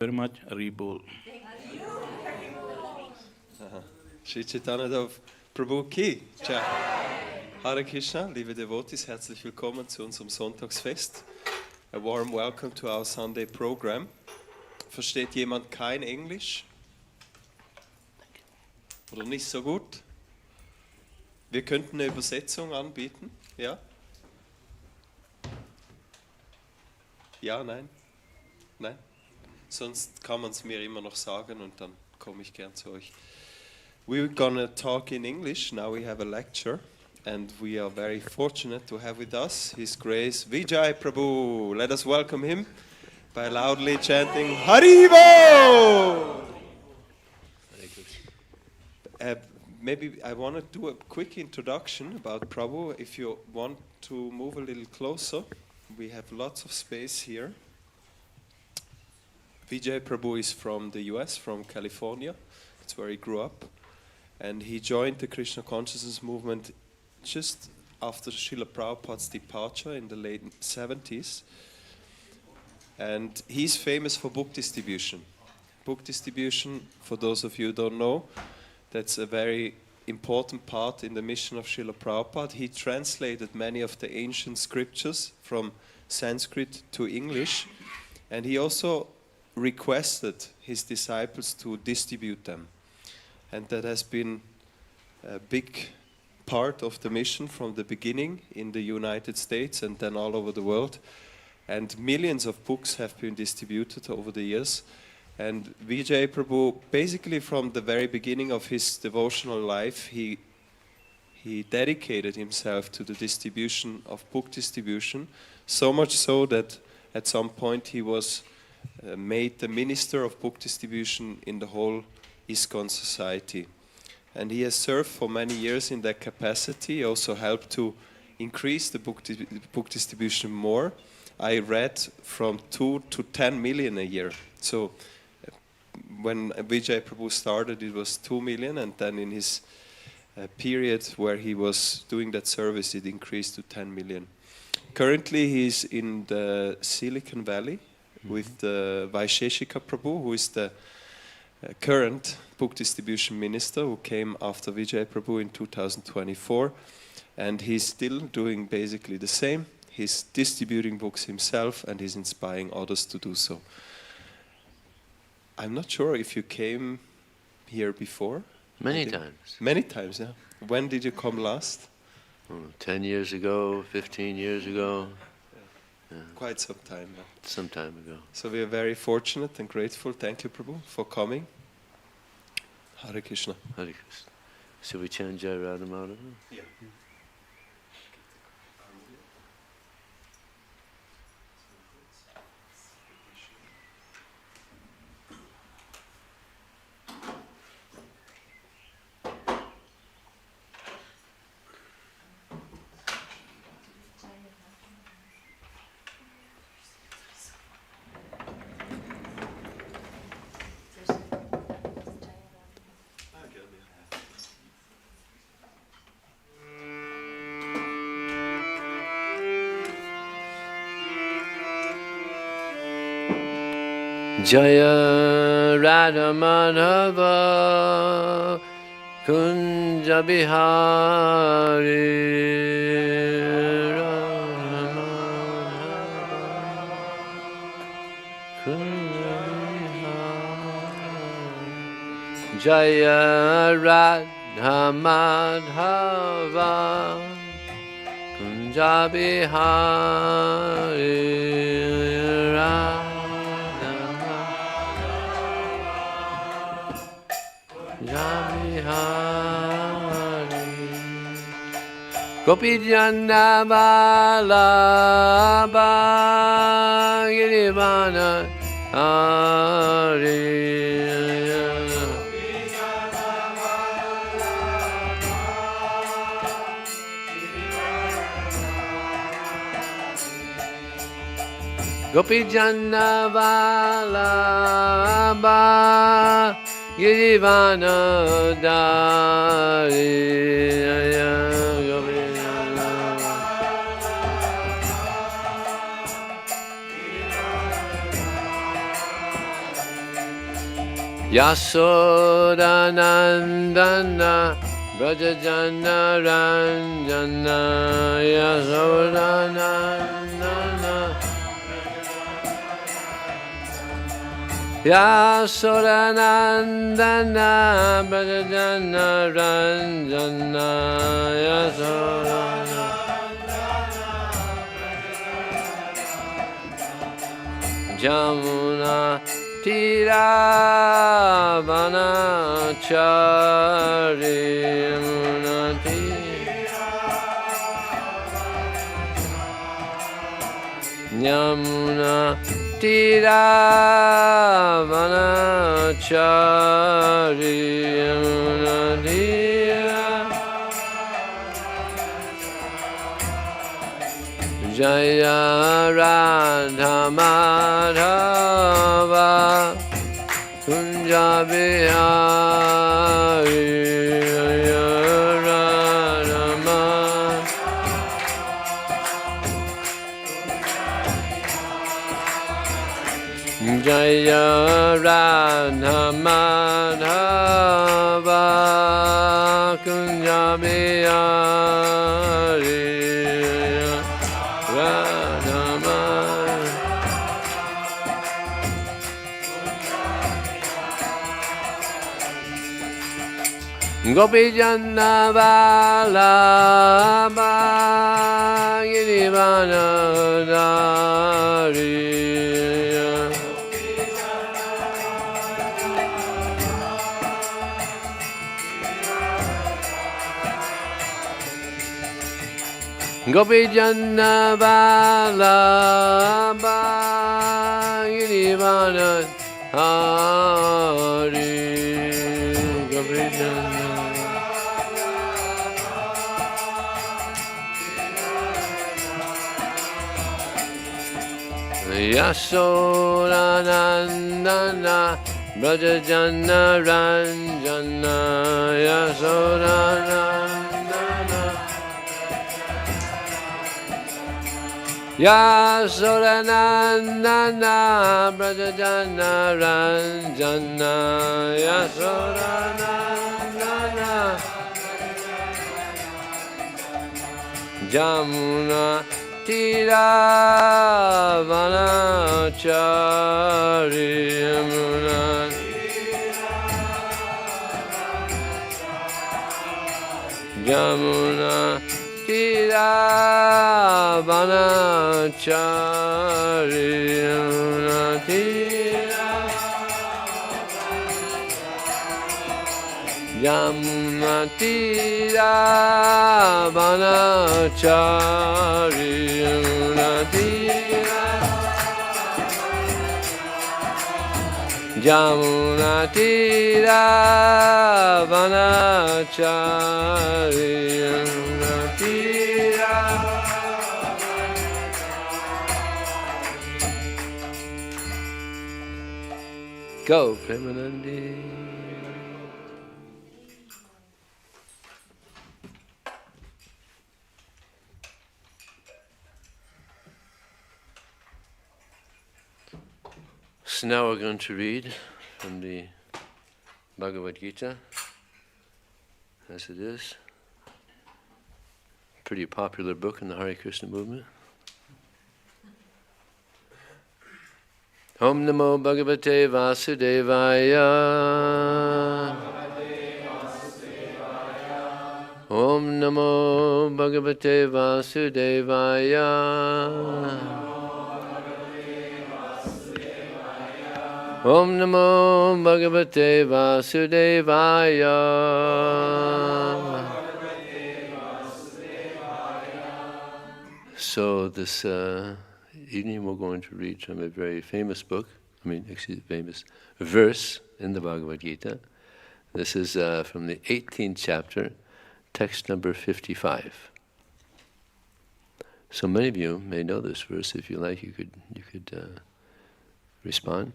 Very much Haribol. Shri Chaitanya Dev Prabhu Ki Jai. Hare Krishna, liebe Devotees, herzlich willkommen zu unserem Sonntagsfest. A warm welcome to our Sunday program. Versteht jemand kein Englisch? Oder nicht so gut? Wir könnten eine Übersetzung anbieten, ja? Ja, nein? Nein? Sonst kann man es mir immer noch sagen und dann komme ich gern zu euch. We're gonna talk in English. Now we have a lecture and we are very fortunate to have with us His Grace Vijay Prabhu. Let us welcome him by loudly chanting Haribo! Maybe I want to do a quick introduction about Prabhu. If you want to move a little closer, we have lots of space here. Vijay Prabhu is from the US, from California. That's where he grew up. And he joined the Krishna consciousness movement just after Srila Prabhupada's departure in the late 70s. And he's famous for book distribution. Book distribution, for those of you who don't know, that's a very important part in the mission of Srila Prabhupada. He translated many of the ancient scriptures from Sanskrit to English, and he also requested his disciples to distribute them. And that has been a big part of the mission from the beginning in the United States and then all over the world. And millions of books have been distributed over the years. And Vijay Prabhu, basically from the very beginning of his devotional life, he dedicated himself to the distribution of book distribution, so much so that at some point he was made the minister of book distribution in the whole ISKCON society. And he has served for many years in that capacity. He also helped to increase the book distribution more. I read from 2 to 10 million a year. So when Vijay Prabhu started, it was 2 million, and then in his period where he was doing that service, it increased to 10 million. Currently, he's in the Silicon Valley with the Vaisheshika Prabhu, who is the current book distribution minister who came after Vijay Prabhu in 2024. And he's still doing basically the same. He's distributing books himself and he's inspiring others to do so. I'm not sure if you came here before. Many times. Many times, yeah. When did you come last? 10 years ago, 15 years ago. Yeah. Quite some time. Yeah. Some time ago. So we are very fortunate and grateful. Thank you, Prabhu, for coming. Hare Krishna. Hare Krishna. Should we chant Jai Radha Madhava? Yeah. Jaya Radha Madhava Kunja Bihari Radha Madhava Kunja Bihari Jaya Radha Madhava Kunja Bihari Radha Gopi Jana Vallabha Girivana Hari Gopi Jana Vallabha Girivana Dari Yasodanandana Brajajana Ranjana Yasodanandana Yasodanandana Brajajana Ranjana Yasodanandana Jamuna Tiravanachari Yamuna Yamuna Tiravanachari Yamuna Jaya Radha Madhava Kunja Bihari Jaya Radha Jaya Radha Madhava Kunja Bihari Gopi Janna Vallabha Girivana Dari Gopi Janna Vallabha Girivana Hari Gopi Janna Yasodanandana Brajajana Ranjana Yasodanandana Yasodanandana Brajajana Ranjana Yasodanandana Jamuna Tiravanachari Yamuna Jamuna Tiravanachari Yamuna Yamuna Tiravanachari Yamuna Jamuna Tiravanachari Yamuna Go, Premanandi. So now we're going to read from the Bhagavad Gita, as it is. Pretty popular book in the Hare Krishna movement. Om Namo Bhagavate Vasudevaya. Om Namo Bhagavate Vasudevaya. Om Namo Bhagavate Vasudevaya. So this evening we're going to read from a very famous book, famous verse in the Bhagavad Gita. This is from the 18th chapter, text number 55. So many of you may know this verse. If you like, you could respond.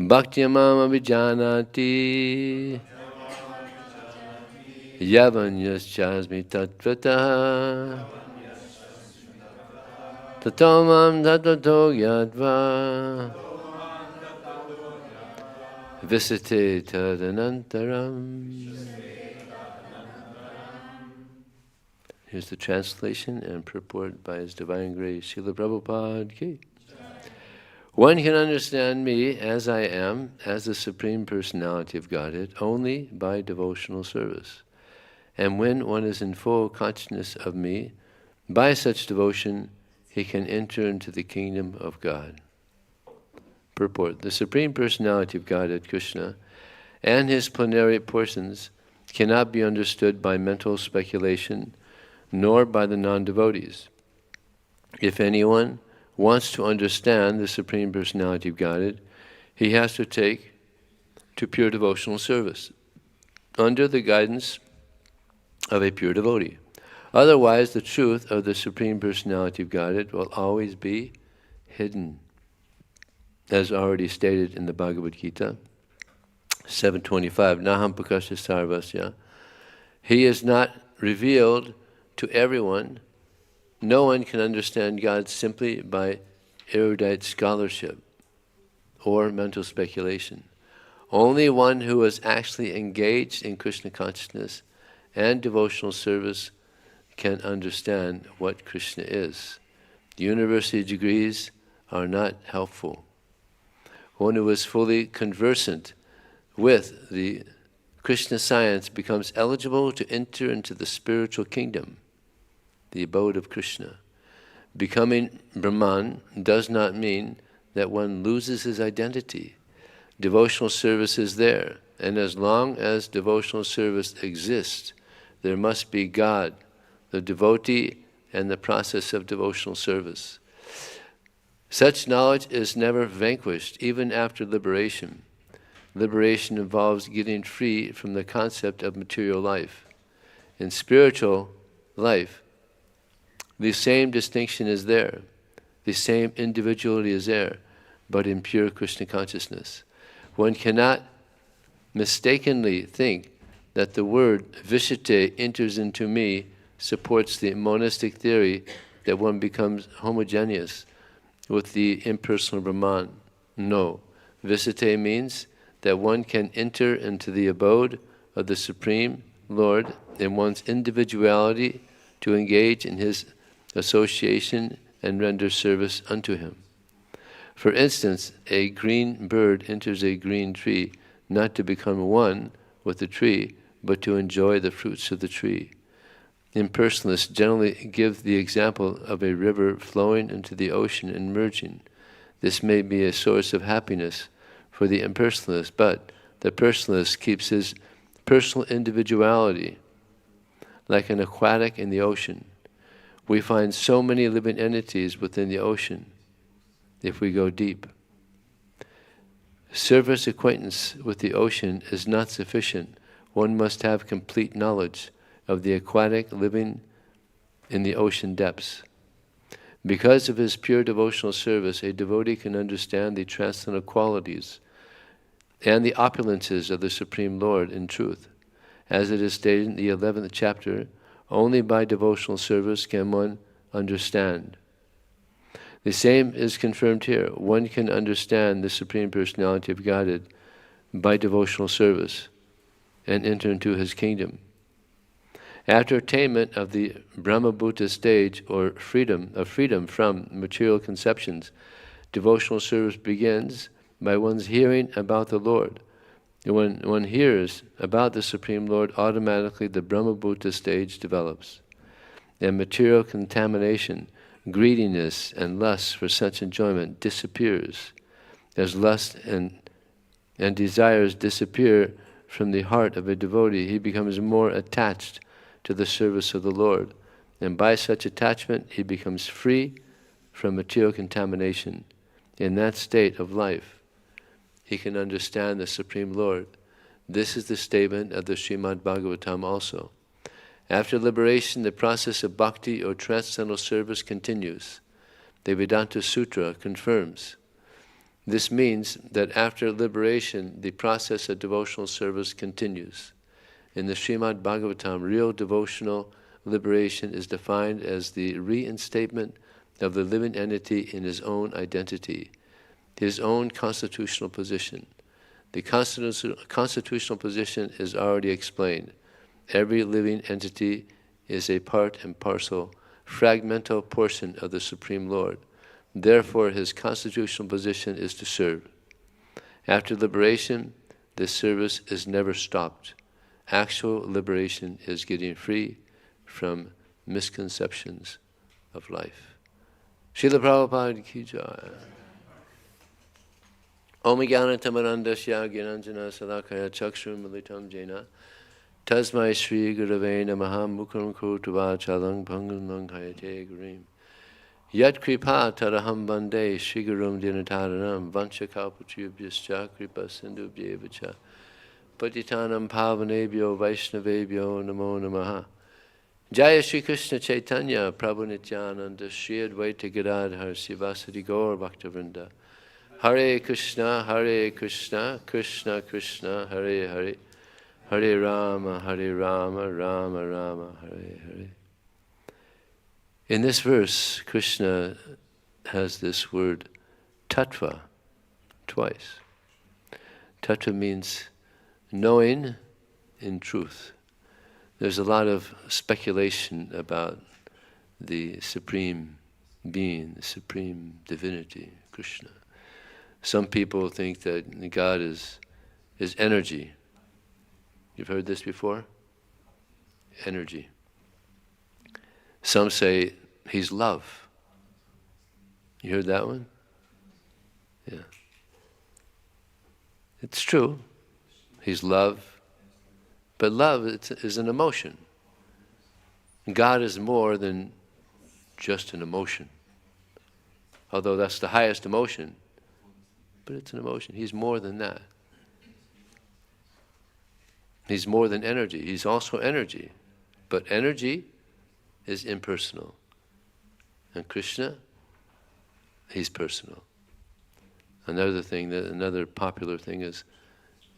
Bhaktyamam abhijanati yavanyas-chasmi tatvataha tatomam tattvato yadva Visite tadanantaram. Here's the translation and purport by His Divine Grace, Srila Prabhupada Ki. One can understand me as I am, as the Supreme Personality of Godhead, only by devotional service. And when one is in full consciousness of me, by such devotion, he can enter into the kingdom of God. Purport. The Supreme Personality of Godhead, Krishna, and His plenary portions cannot be understood by mental speculation, nor by the non-devotees. If anyone wants to understand the Supreme Personality of Godhead, he has to take to pure devotional service, under the guidance of a pure devotee. Otherwise, the truth of the Supreme Personality of Godhead will always be hidden. As already stated in the Bhagavad Gita, 7:25, Naham Prakasha Sarvasya. He is not revealed to everyone. No one can understand God simply by erudite scholarship or mental speculation. Only one who is actually engaged in Krishna consciousness and devotional service can understand what Krishna is. University degrees are not helpful. One who is fully conversant with the Krishna science becomes eligible to enter into the spiritual kingdom, the abode of Krishna. Becoming Brahman does not mean that one loses his identity. Devotional service is there, and as long as devotional service exists, there must be God, the devotee, and the process of devotional service. Such knowledge is never vanquished, even after liberation. Liberation involves getting free from the concept of material life. In spiritual life, the same distinction is there, the same individuality is there, but in pure Krishna consciousness. One cannot mistakenly think that the word Vishite enters into me supports the monistic theory that one becomes homogeneous with the impersonal Brahman. No. Visite means that one can enter into the abode of the Supreme Lord in one's individuality to engage in His association and render service unto Him. For instance, a green bird enters a green tree not to become one with the tree, but to enjoy the fruits of the tree. Impersonalists generally give the example of a river flowing into the ocean and merging. This may be a source of happiness for the impersonalist, but the personalist keeps his personal individuality like an aquatic in the ocean. We find so many living entities within the ocean if we go deep. Surface acquaintance with the ocean is not sufficient. One must have complete knowledge of the aquatic living in the ocean depths. Because of his pure devotional service, a devotee can understand the transcendental qualities and the opulences of the Supreme Lord in truth. As it is stated in the 11th chapter, only by devotional service can one understand. The same is confirmed here. One can understand the Supreme Personality of Godhead by devotional service and enter into His kingdom. After attainment of the Brahmabhuta stage, or freedom from material conceptions, devotional service begins by one's hearing about the Lord. When one hears about the Supreme Lord, automatically the Brahmabhuta stage develops. And material contamination, greediness, and lust for such enjoyment disappears. As lust and desires disappear from the heart of a devotee, he becomes more attached to the service of the Lord. And by such attachment, he becomes free from material contamination. In that state of life, he can understand the Supreme Lord. This is the statement of the Srimad Bhagavatam also. After liberation, the process of bhakti or transcendental service continues. The Vedanta Sutra confirms. This means that after liberation, the process of devotional service continues. In the Srimad Bhagavatam, real devotional liberation is defined as the reinstatement of the living entity in his own identity, his own constitutional position. The constitutional position is already explained. Every living entity is a part and parcel, fragmental portion of the Supreme Lord. Therefore, his constitutional position is to serve. After liberation, this service is never stopped. Actual liberation is getting free from misconceptions of life. Srila Prabhupada ki jai. Om Jnana Tamarandasya Gyananjana Salakaya Chakshur Militam Jena Tasmai Sri Gurave Namaha Mukharam Kurtuva Chalang Pangan Manghayate Gurim Yat Kripa Taraham Bande Sri Gurum Dinataranam Vancha Kalpachubhyascha Kripa Sindhu Bhyevacha Patitanam Pavanebhyo Vaishnavebhyo Namo Namaha Jaya Shri Krishna Chaitanya Prabhu Nityananda Shri Advaita Gadadhar Sivasadi Gaur Bhaktavrinda Hare Krishna, Krishna Krishna, Hare Hare, Hare Rama, Rama Rama, Hare Hare. In this verse, Krishna has this word tattva twice. Tattva means knowing in truth. There's a lot of speculation about the Supreme Being, the Supreme Divinity, Krishna. Some people think that God is energy. You've heard this before? Energy. Some say he's love. You heard that one? Yeah. It's true. He's love. But love is an emotion. God is more than just an emotion. Although that's the highest emotion. But it's an emotion. He's more than that. He's more than energy. He's also energy. But energy is impersonal. And Krishna, he's personal. Another popular thing is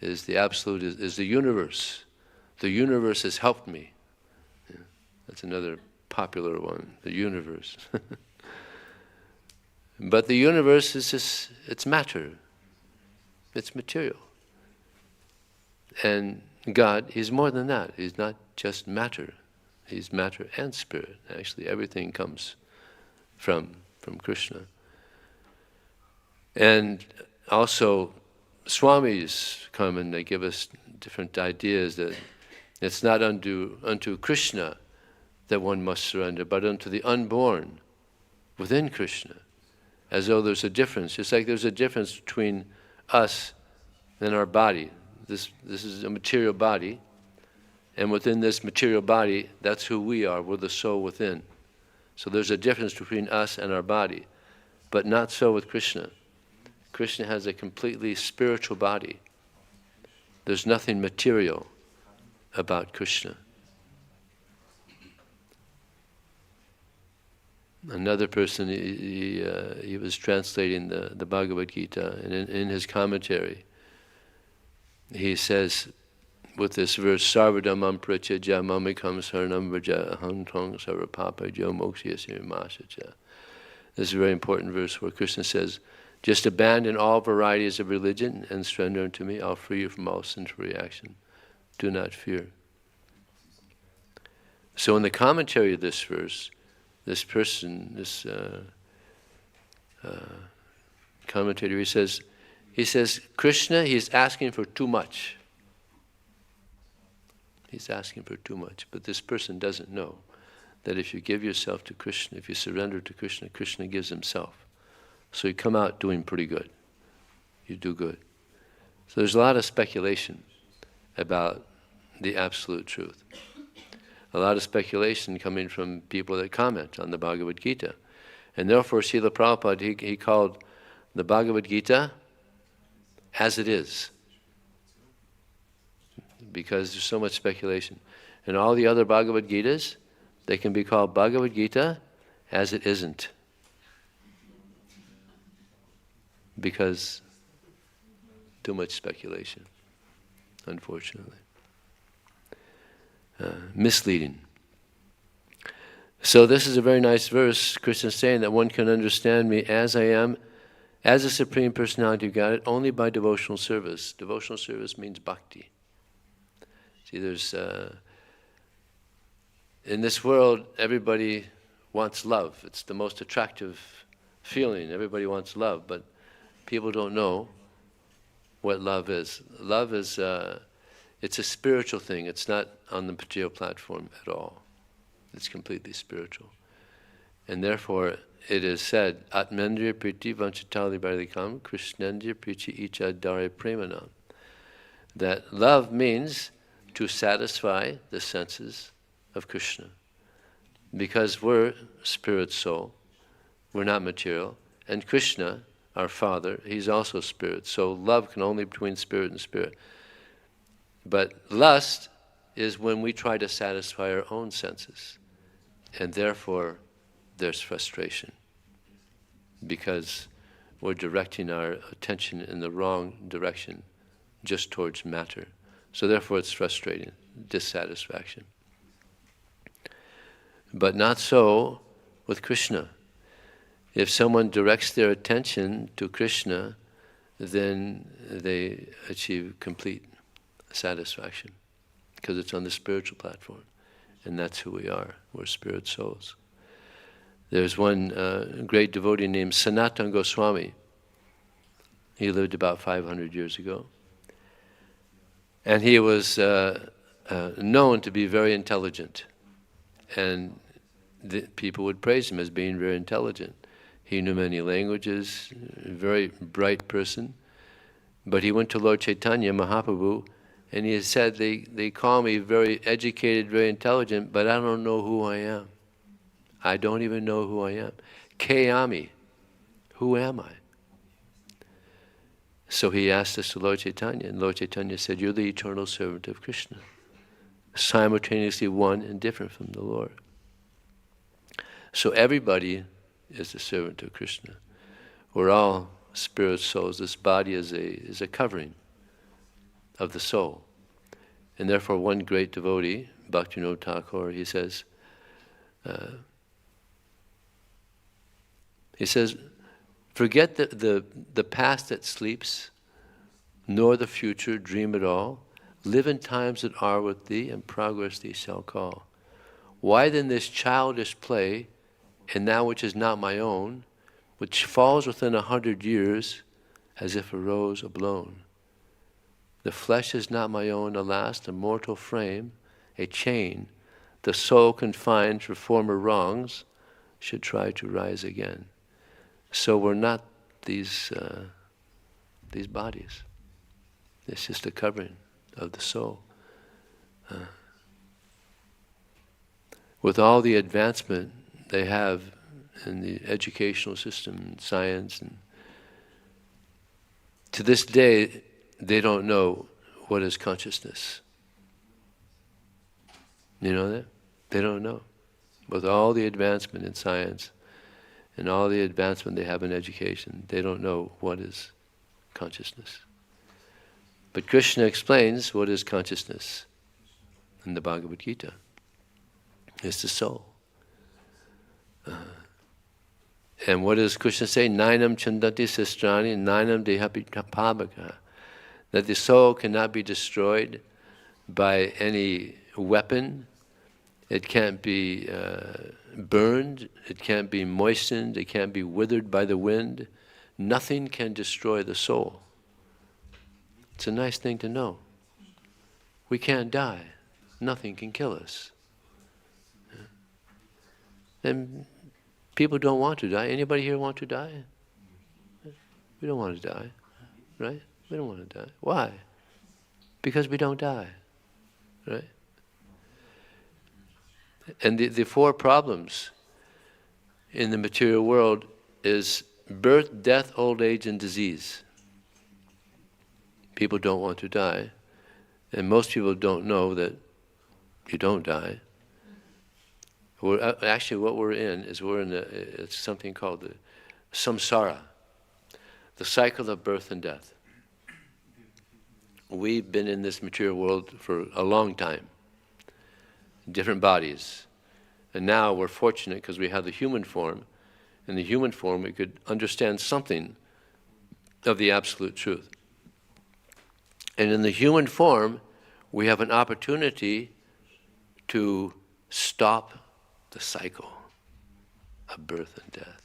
the absolute, is the universe. The universe has helped me. Yeah, that's another popular one, the universe. But the universe is just, it's matter. It's material. And God, he's more than that. He's not just matter. He's matter and spirit. Actually, everything comes from Krishna. And also, Swamis come and they give us different ideas that it's not unto Krishna that one must surrender, but unto the unborn within Krishna. As though there's a difference. It's like there's a difference between us and our body. This is a material body, and within this material body, that's who we are. We're the soul within. So there's a difference between us and our body, but not so with Krishna. Krishna has a completely spiritual body. There's nothing material about Krishna. Another person, he was translating the Bhagavad Gita, and in his commentary, he says, with this verse, Sarvadhamam prachaja mamikam saranam vraja aham tvang sarvapapajyo mokshiyasya masacha. This is a very important verse where Krishna says, just abandon all varieties of religion and surrender unto me. I'll free you from all sinful reaction. Do not fear. So in the commentary of this verse, this person, this commentator, he says, Krishna, he's asking for too much. He's asking for too much. But this person doesn't know that if you give yourself to Krishna, if you surrender to Krishna, Krishna gives himself. So you come out doing pretty good. You do good. So there's a lot of speculation about the absolute truth. A lot of speculation coming from people that comment on the Bhagavad Gita. And therefore, Srila Prabhupada, he called the Bhagavad Gita as it is. Because there's so much speculation. And all the other Bhagavad Gitas, they can be called Bhagavad Gita as it isn't. Because too much speculation, unfortunately. Misleading. So this is a very nice verse. Krishna is saying that one can understand me as I am as a Supreme Personality of Godhead only by devotional service. Devotional service means bhakti. See, there's in this world, everybody wants love. It's the most attractive feeling. Everybody wants love, but people don't know what love is. Love is, it's a spiritual thing. It's not on the material platform at all. It's completely spiritual. And therefore, it is said, Atmendriya priti vanchitali balikam krishnendriya priti icha dare premanam. That love means to satisfy the senses of Krishna. Because we're spirit soul, we're not material, and Krishna, our Father, He's also spirit. So love can only be between spirit and spirit. But lust is when we try to satisfy our own senses. And therefore, there's frustration. Because we're directing our attention in the wrong direction, just towards matter. So therefore it's frustrating, dissatisfaction. But not so with Krishna. If someone directs their attention to Krishna, then they achieve complete satisfaction, because it's on the spiritual platform, and that's who we are. We're spirit souls. There's one great devotee named Sanatana Goswami. He lived about 500 years ago. And he was known to be very intelligent. And people would praise him as being very intelligent. He knew many languages, a very bright person. But he went to Lord Chaitanya Mahaprabhu, and he said, they call me very educated, very intelligent, but I don't know who I am. I don't even know who I am. Kayami, who am I? So he asked this to Lord Chaitanya, and Lord Chaitanya said, you're the eternal servant of Krishna, simultaneously one and different from the Lord. So everybody is the servant of Krishna. We're all spirit souls. This body is a covering of the soul. And therefore one great devotee, Bhaktivinoda Thakur, he says, forget the past that sleeps, nor the future dream at all. Live in times that are with thee, and progress thee shall call. Why then this childish play, in that which is not my own, which falls within 100 years, as if a rose ablown? The flesh is not my own, alas, the mortal frame, a chain, the soul confined for former wrongs, should try to rise again. So we're not these bodies. It's just a covering of the soul. With all the advancement they have in the educational system, and science, and to this day they don't know what is consciousness. You know that? They don't know. With all the advancement in science and all the advancement they have in education, they don't know what is consciousness. But Krishna explains what is consciousness in the Bhagavad Gita. It's the soul. And what does Krishna say? Nainam chandati sistrani, nainam dehapi pabhaka. That the soul cannot be destroyed by any weapon. It can't be burned. It can't be moistened. It can't be withered by the wind. Nothing can destroy the soul. It's a nice thing to know. We can't die. Nothing can kill us. And people don't want to die. Anybody here want to die? We don't want to die, right? We don't want to die. Why? Because we don't die, right? And the four problems in the material world is birth, death, old age, and disease. People don't want to die, and most people don't know that you don't die. Actually, what we're in is it's something called the samsara, the cycle of birth and death. We've been in this material world for a long time, different bodies. And now we're fortunate because we have the human form. In the human form we could understand something of the absolute truth. And in the human form, we have an opportunity to stop the cycle of birth and death.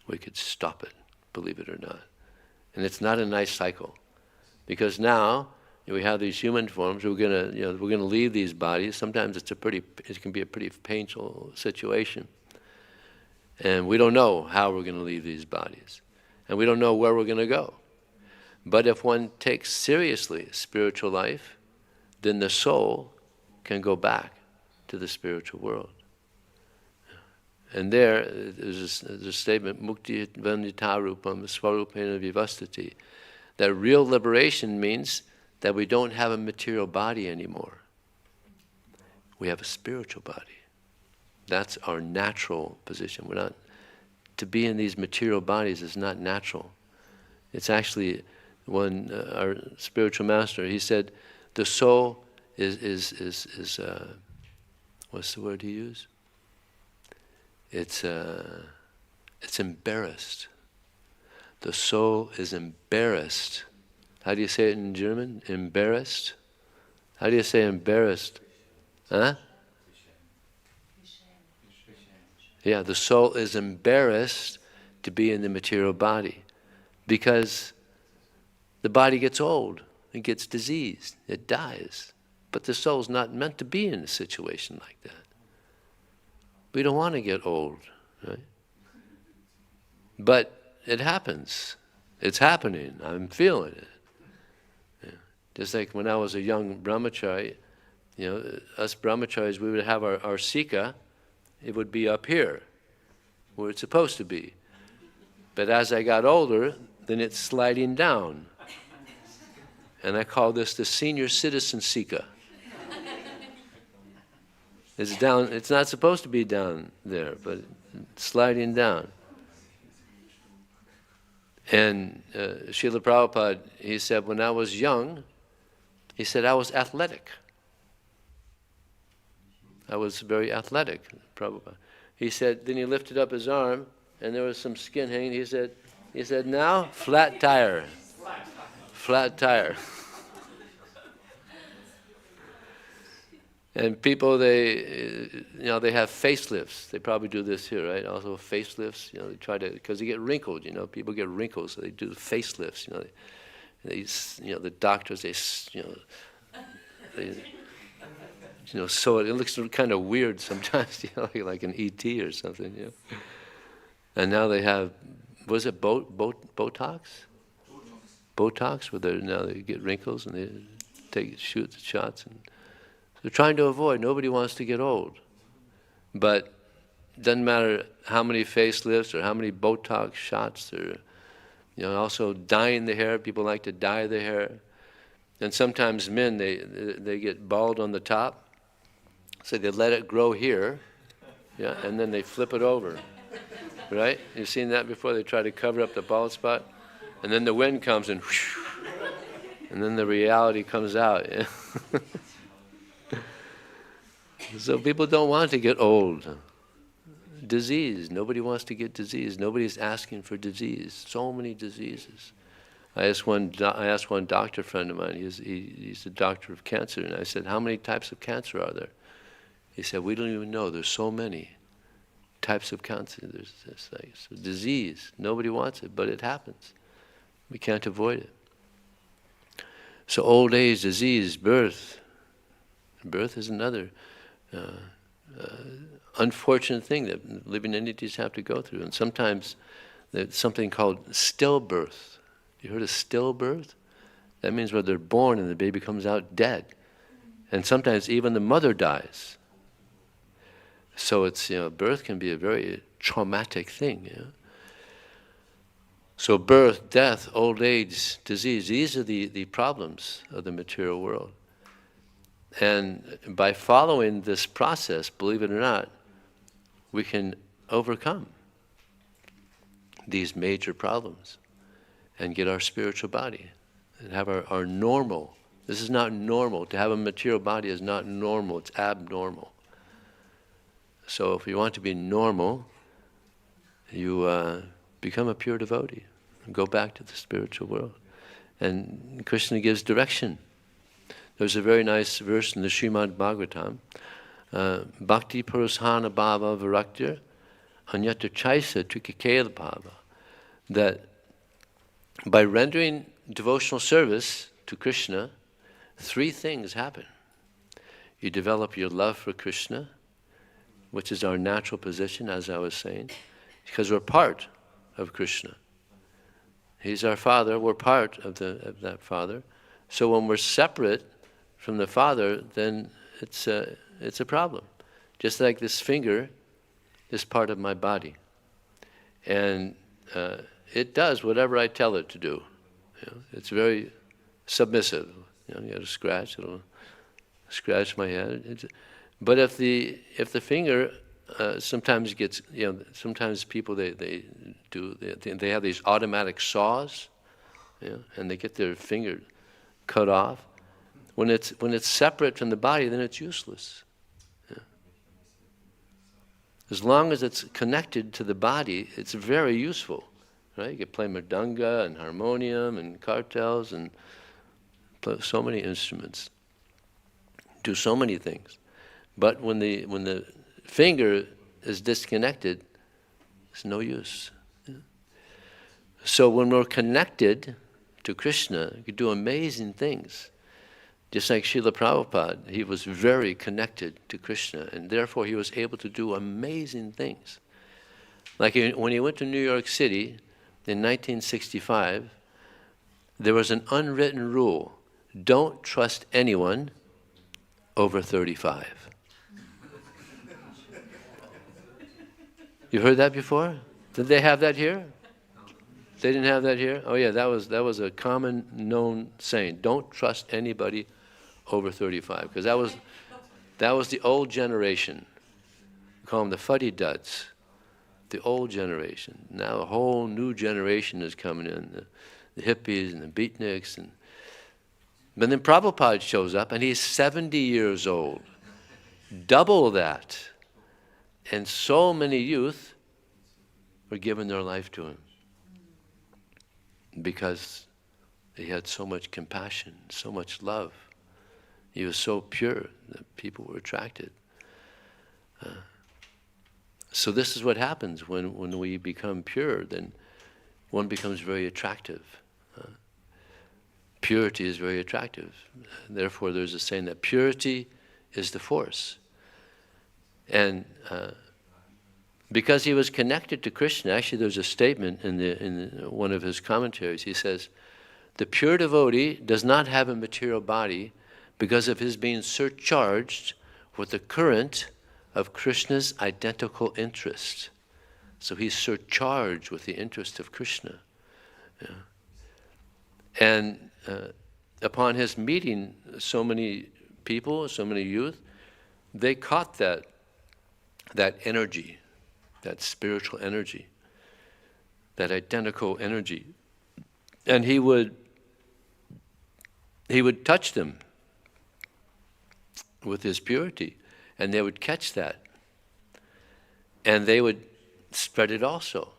We could stop it, believe it or not. And it's not a nice cycle, because now we have these human forms. We're gonna leave these bodies. Sometimes it can be a pretty painful situation, and we don't know how we're going to leave these bodies, and we don't know where we're going to go. But if one takes seriously spiritual life, then the soul can go back to the spiritual world. And there's a statement, mukti vanditarupam swarupena vivastati, that real liberation means that we don't have a material body anymore. We have a spiritual body. That's our natural position. To be in these material bodies is not natural. It's actually, our spiritual master, he said, the soul is what's the word he used? It's embarrassed. The soul is embarrassed. How do you say it in German? Embarrassed? How do you say embarrassed? Huh? Yeah, the soul is embarrassed to be in the material body, because the body gets old, it gets diseased, it dies. But the soul's not meant to be in a situation like that. We don't want to get old, right? But it happens. It's happening. I'm feeling it. Yeah. Just like when I was a young brahmachari, us brahmacharis, we would have our sika. It would be up here, where it's supposed to be. But as I got older, then it's sliding down. And I call this the senior citizen sika. It's down. It's not supposed to be down there, but it's sliding down. And Srila Prabhupada, he said, when I was young, he said I was athletic. I was very athletic, Prabhupada. He said, then he lifted up his arm, and there was some skin hanging. He said, now, flat tire. Flat tire. And people, they have facelifts. They probably do this here, right? Also facelifts, they try to, because they get wrinkled, people get wrinkles, so they do facelifts, the doctors, they so it looks kind of weird sometimes, like an ET or something, And now they have, was it Botox? Botox, where now they get wrinkles and they shoot the shots. And they're trying to avoid. Nobody wants to get old. But it doesn't matter how many facelifts or how many Botox shots. Or, also dyeing the hair. People like to dye the hair. And sometimes men, they get bald on the top. So they let it grow here, and then they flip it over, right? You've seen that before? They try to cover up the bald spot, and then the wind comes and whoosh, and then the reality comes out. Yeah? So people don't want to get old. Disease, nobody wants to get disease. Nobody's asking for disease. So many diseases. I asked one doctor friend of mine, he's a doctor of cancer, and I said, how many types of cancer are there? He said, we don't even know. There's so many types of cancer. There's this so disease. Nobody wants it, but it happens. We can't avoid it. So old age, disease, birth. Birth is another unfortunate thing that living entities have to go through. And sometimes there's something called stillbirth. You heard of stillbirth? That means where they're born and the baby comes out dead. And sometimes even the mother dies. So it's, birth can be a very traumatic thing. So birth, death, old age, disease, these are the problems of the material world. And by following this process, believe it or not, we can overcome these major problems and get our spiritual body and have our normal. This is not normal. To have a material body is not normal, it's abnormal. So if you want to be normal, you become a pure devotee. Go back to the spiritual world. And Krishna gives direction. There's a very nice verse in the Srimad Bhagavatam, Bhakti Purusana Bhava Viraktir Anyata Chaisa Trikikela Bhava, that by rendering devotional service to Krishna, three things happen. You develop your love for Krishna, which is our natural position, as I was saying, because we're part of Krishna. He's our Father, we're part of that Father. So when we're separate from the Father, then it's a problem. Just like this finger is part of my body. And it does whatever I tell it to do. You know, it's very submissive. You know, you got to scratch, it'll scratch my head. But if the finger sometimes gets, you know, sometimes people they have these automatic saws, you know, and they get their finger cut off. When it's separate from the body, then it's useless. Yeah. As long as it's connected to the body, it's very useful. Right? You can play mridanga and harmonium and kartals and play so many instruments, do so many things. But when the finger is disconnected, it's no use. Yeah. So when we're connected to Krishna, you can do amazing things. Just like Srila Prabhupada, he was very connected to Krishna, and therefore he was able to do amazing things. Like when he went to New York City in 1965, there was an unwritten rule: don't trust anyone over 35. You heard that before? Did they have that here? They didn't have that here? Oh yeah, that was a common known saying. Don't trust anybody over 35, because that was the old generation. We call them the fuddy-dudds, the old generation. Now a whole new generation is coming in, the hippies and the beatniks. But then Prabhupada shows up, and he's 70 years old, double that. And so many youth were giving their life to him because he had so much compassion, so much love. He was so pure that people were attracted. So this is what happens when we become pure, then one becomes very attractive. Purity is very attractive. Therefore there's a saying that purity is the force. And because he was connected to Krishna, actually there's a statement in one of his commentaries. He says, the pure devotee does not have a material body because of his being surcharged with the current of Krishna's identical interest. So he's surcharged with the interest of Krishna. Yeah. And upon his meeting so many people, so many youth, they caught that energy, that spiritual energy, that identical energy. And he would touch them with his purity, and they would catch that. And they would spread it also.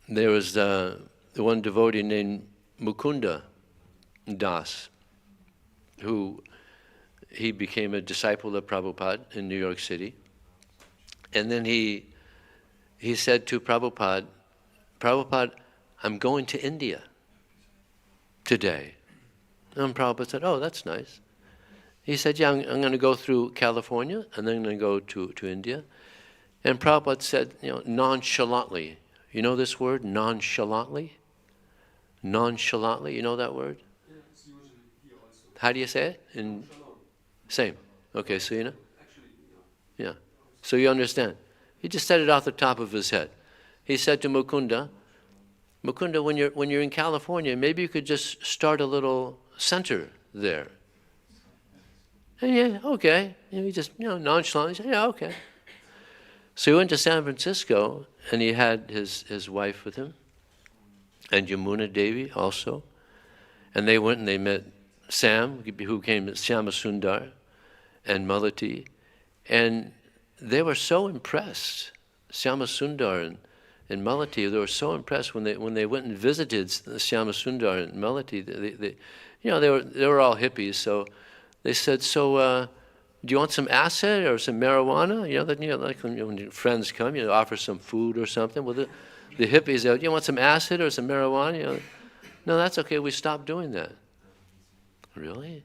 There was the one devotee named Mukunda Das, who he became a disciple of Prabhupada in New York City. And then he said to Prabhupada, Prabhupada, I'm going to India today. And Prabhupada said, oh, that's nice. He said, yeah, I'm going to go through California, and then I'm going to go to India. And Prabhupada said, nonchalantly. You know this word, nonchalantly? Nonchalantly, you know that word? Yeah, it's usually here also. How do you say it? Same. Okay, so you know? Actually, Yeah. So you understand. He just said it off the top of his head. He said to Mukunda, when you're in California, maybe you could just start a little center there. And yeah, okay. He just, nonchalantly said, yeah, okay. So he went to San Francisco, and he had his wife with him, and Yamuna Devi also. And they went and they met Sam, who came Shyama Sundar, and Malati. And they were so impressed, Shyama Sundar in Malati. They were so impressed when they went and visited Syama Sundar in Malati. They were all hippies, so they said, "So, do you want some acid or some marijuana?" Like when your friends come, offer some food or something. Well, the hippies, "Do you want some acid or some marijuana?" No, that's okay. We stopped doing that. Really?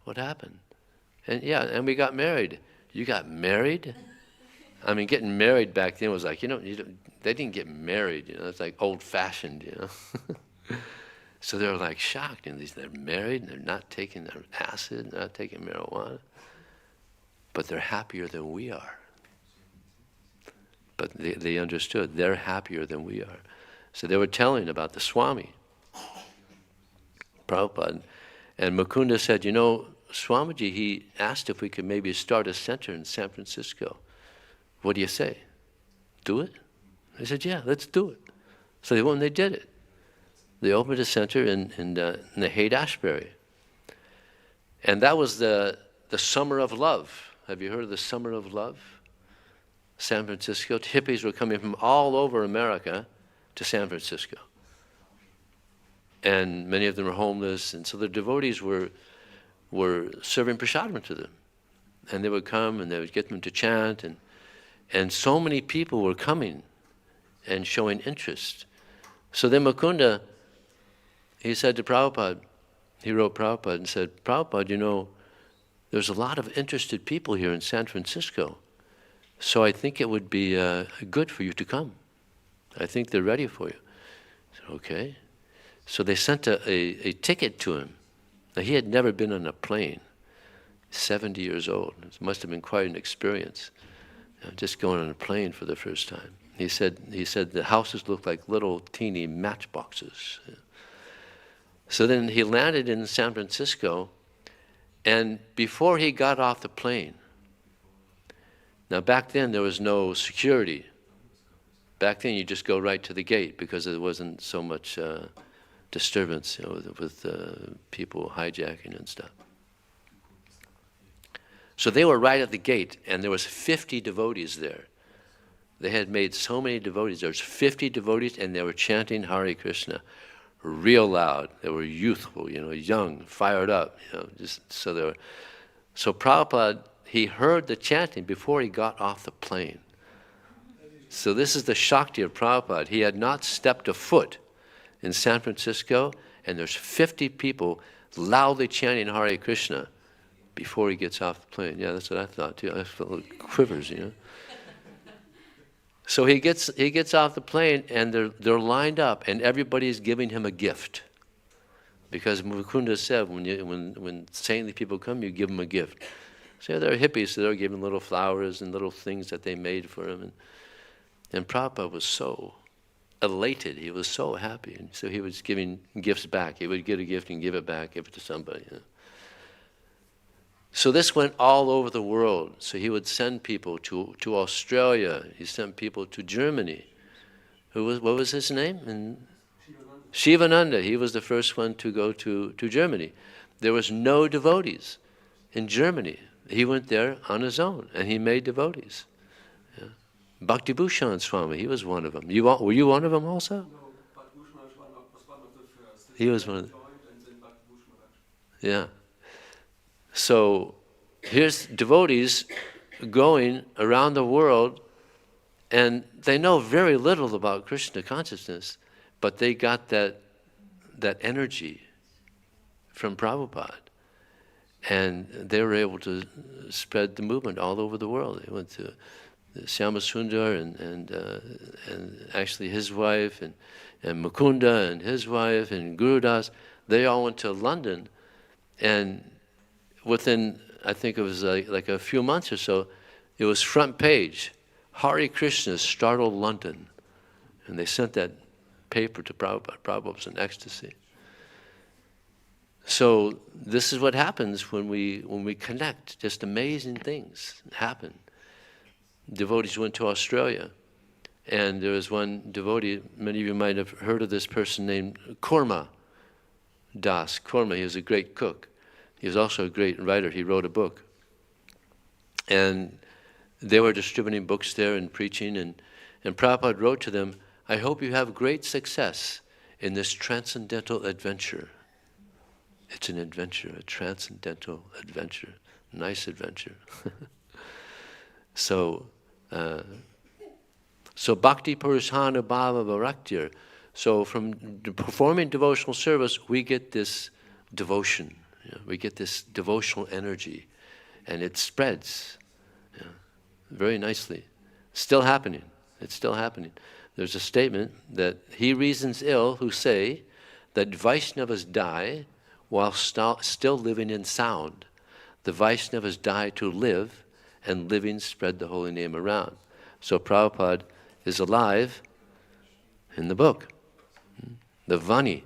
What happened? And we got married. You got married? I mean, getting married back then was like, they didn't get married. It's like old-fashioned. So they were like shocked. They're married and they're not taking their acid, not taking marijuana, but they're happier than we are. But they understood they're happier than we are. So they were telling about the Swami, Prabhupada, and Mukunda said, Swamiji, he asked if we could maybe start a center in San Francisco. What do you say? Do it? They said, yeah, let's do it. So they went and they did it. They opened a center in the Haight-Ashbury. And that was the Summer of Love. Have you heard of the Summer of Love? San Francisco. Hippies were coming from all over America to San Francisco. And many of them were homeless, and so the devotees were serving prasadam to them. And they would come and they would get them to chant, and so many people were coming and showing interest. So then Mukunda, he said to Prabhupada, he wrote Prabhupada and said, Prabhupada, there's a lot of interested people here in San Francisco, so I think it would be good for you to come. I think they're ready for you. I said, okay. So they sent a ticket to him. Now, he had never been on a plane, 70 years old. It must have been quite an experience, just going on a plane for the first time. He said the houses looked like little teeny matchboxes. So then he landed in San Francisco, and before he got off the plane, now back then there was no security. Back then you just go right to the gate because there wasn't so much disturbance, with people hijacking and stuff. So they were right at the gate, and there was 50 devotees there. They had made so many devotees. There was 50 devotees, and they were chanting Hare Krishna real loud. They were youthful, young, fired up, So Prabhupada, he heard the chanting before he got off the plane. So this is the Shakti of Prabhupada. He had not stepped a foot in San Francisco, and there's 50 people loudly chanting Hare Krishna before he gets off the plane. Yeah, that's what I thought too. I felt like quivers, So he gets off the plane, and they're lined up, and everybody's giving him a gift, because Mukunda said when saintly people come, you give them a gift. So they're hippies, so they're giving little flowers and little things that they made for him, and Prabhupada was so elated. He was so happy, and so he was giving gifts back. He would get a gift and give it back, give it to somebody. So this went all over the world. So he would send people to Australia. He sent people to Germany. What was his name? Shivananda. He was the first one to go to Germany. There was no devotees in Germany. He went there on his own, and he made devotees. Bhaktibhushan Swami, he was one of them. Were you one of them also? No, Bhaktibhushan was one of the first. He was one of them. And then Bhaktibhushan. Yeah. So here's devotees going around the world, and they know very little about Krishna consciousness, but they got that energy from Prabhupada. And they were able to spread the movement all over the world. They went to Syama Sundar and actually his wife, and Mukunda and his wife, and Gurudas. They all went to London, and within, I think it was like a few months or so, it was front page. Hare Krishna startled London. And they sent that paper to Prabhupada. Prabhupada was in ecstasy. So this is what happens when we connect. Just amazing things happen. Devotees went to Australia, and there was one devotee, many of you might have heard of this person named Korma Das. Korma, he was a great cook. He was also a great writer. He wrote a book. And they were distributing books there and preaching, and And Prabhupada wrote to them, I hope you have great success in this transcendental adventure. It's an adventure, a transcendental adventure. Nice adventure. So Bhakti Purusana Bhava Varaktir. So from performing devotional service, we get this devotion. We get this devotional energy. And it spreads very nicely. Still happening. It's still happening. There's a statement that he reasons ill who say that Vaishnavas die while still living in sound. The Vaishnavas die to live, and living spread the holy name around. So Prabhupada is alive in the book, the Vani.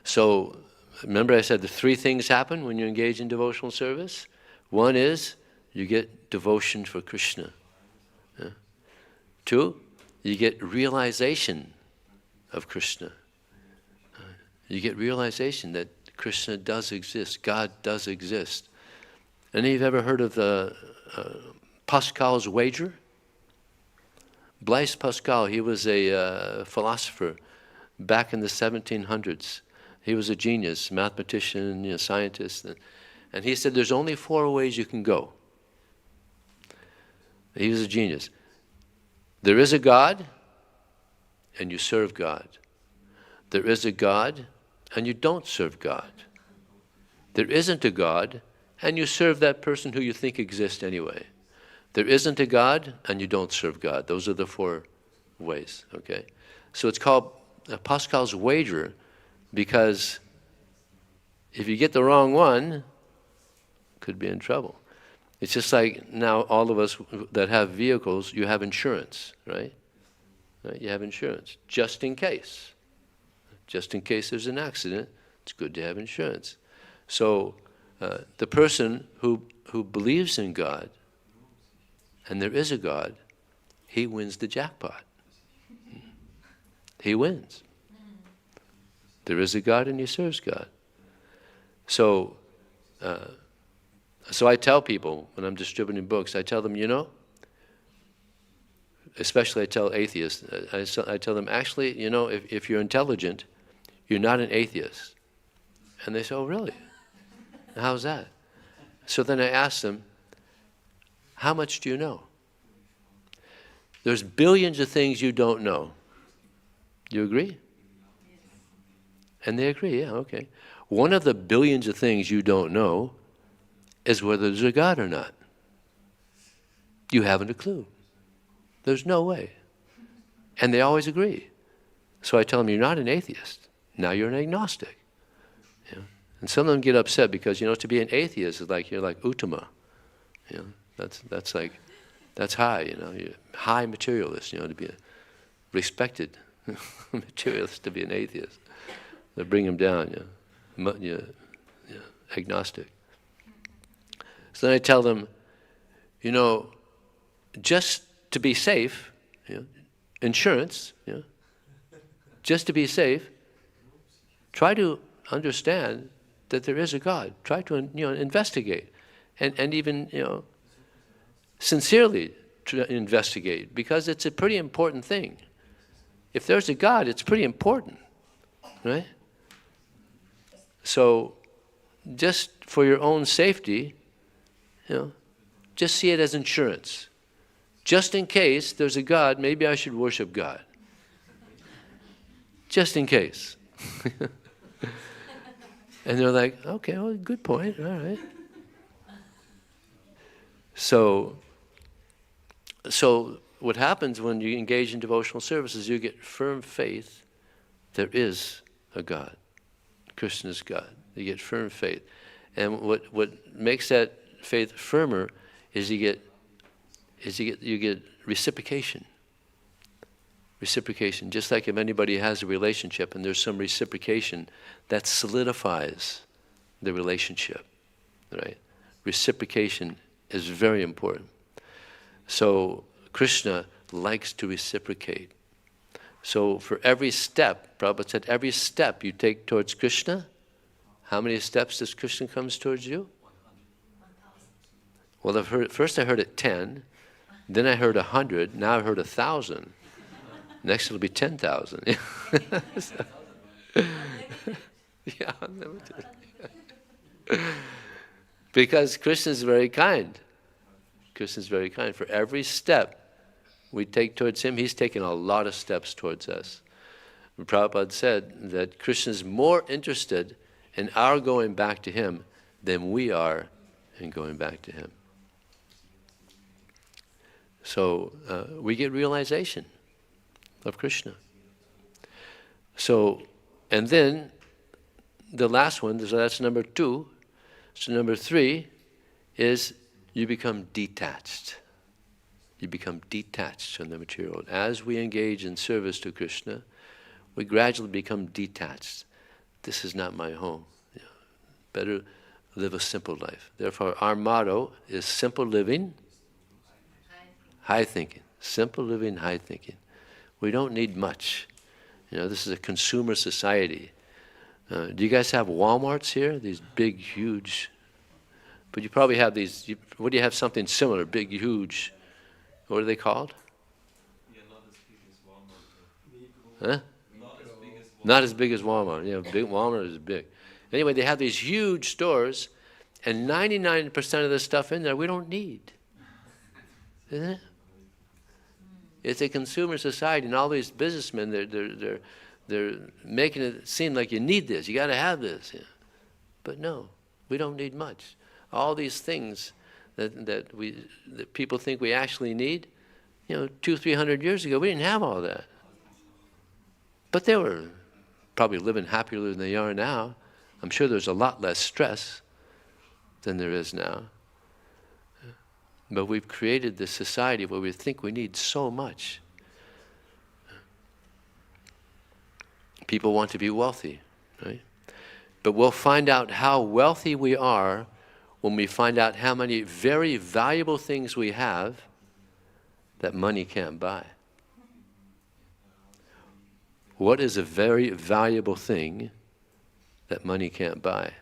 So remember I said the three things happen when you engage in devotional service? One is you get devotion for Krishna. Two, you get realization of Krishna. You get realization that Krishna does exist, God does exist. Any of you ever heard of the Pascal's wager? Blaise Pascal, he was a philosopher back in the 1700s. He was a genius, mathematician, scientist. And he said there's only 4 ways you can go. He was a genius. There is a God, and you serve God. There is a God, and you don't serve God. There isn't a God, and you serve that person who you think exists anyway. There isn't a God, and you don't serve God. Those are the 4 ways, okay? So it's called Pascal's wager, because if you get the wrong one, could be in trouble. It's just like now all of us that have vehicles, you have insurance, right? You have insurance, just in case. Just in case there's an accident, it's good to have insurance. So the person who believes in God, and there is a God, he wins the jackpot. He wins. There is a God and he serves God. So I tell people, when I'm distributing books, I tell them, especially I tell atheists, I tell them, actually, if you're intelligent, you're not an atheist. And they say, oh, really? How's that? So then I ask them, how much do you know? There's billions of things you don't know. Do you agree? And they agree, yeah, okay. One of the billions of things you don't know is whether there's a God or not. You haven't a clue. There's no way. And they always agree. So I tell them, you're not an atheist. Now you're an agnostic. And some of them get upset because, to be an atheist is like, you're like Uttama. That's high, you're high materialist, to be a respected materialist, to be an atheist. They bring him down, agnostic. So then I tell them, just to be safe, insurance, just to be safe, try to understand that there is a God. Try to investigate, and even sincerely to investigate, because it's a pretty important thing. If there's a God, it's pretty important, right? So, just for your own safety, just see it as insurance. Just in case there's a God, maybe I should worship God. Just in case. And they're like, okay, well, good point, all right. So what happens when you engage in devotional services, you get firm faith there is a God. Krishna is God. You get firm faith. And what makes that faith firmer is you get reciprocation. Reciprocation. Just like if anybody has a relationship and there's some reciprocation, that solidifies the relationship, right? Reciprocation is very important. So Krishna likes to reciprocate. So for every step, Prabhupada said, every step you take towards Krishna, how many steps does Krishna comes towards you? 1,000. Well, first I heard it 10, Then I heard 100. Now I've heard 1,000. Next it'll be 10,000. Yeah, unlimited. Because Krishna is very kind. Krishna is very kind. For every step we take towards him, he's taken a lot of steps towards us. And Prabhupada said that Krishna is more interested in our going back to him than we are in going back to him. So we get realization of Krishna. So, and then the last one, so that's number 2. So number 3 is you become detached. You become detached from the material world. As we engage in service to Krishna, we gradually become detached. This is not my home. You know, better live a simple life. Therefore, our motto is simple living, high thinking. Simple living, high thinking. We don't need much. You know, this is a consumer society. Do you guys have Walmarts here? These big, huge. But you probably have these. What do you have? Something similar, big, huge. What are they called? Yeah, not as big as Walmart. Huh? Not as big as Walmart. Yeah, big Walmart is big. Anyway, they have these huge stores, and 99% of the stuff in there we don't need. Isn't it? It's a consumer society, and all these businessmen, they're making it seem like you need this, you got to have this. Yeah. But no, we don't need much. All these things that people think we actually need, 200-300 years ago, we didn't have all that. But they were probably living happier than they are now. I'm sure there's a lot less stress than there is now. But we've created this society where we think we need so much. People want to be wealthy, right? But we'll find out how wealthy we are when we find out how many very valuable things we have that money can't buy. What is a very valuable thing that money can't buy?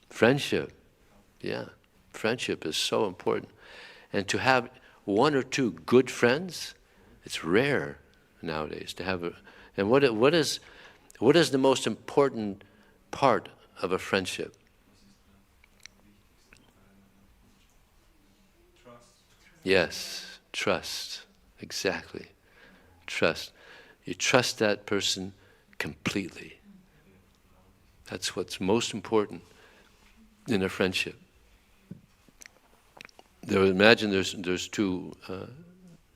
Friendship. Yeah, friendship is so important. And to have 1 or 2 good friends, it's rare nowadays to have and what is the most important part of a friendship? Trust. Yes, trust. Exactly. Trust. You trust that person completely. That's what's most important in a friendship. Imagine there's 2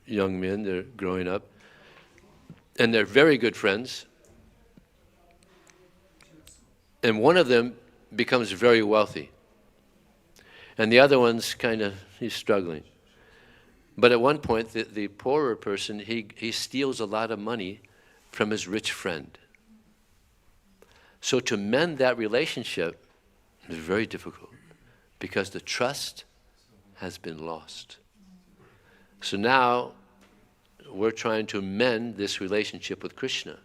young men, they're growing up, and they're very good friends. And one of them becomes very wealthy. And the other one's he's struggling. But at one point, the poorer person, he steals a lot of money from his rich friend. So to mend that relationship is very difficult because the trust has been lost. So now we're trying to mend this relationship with Krishna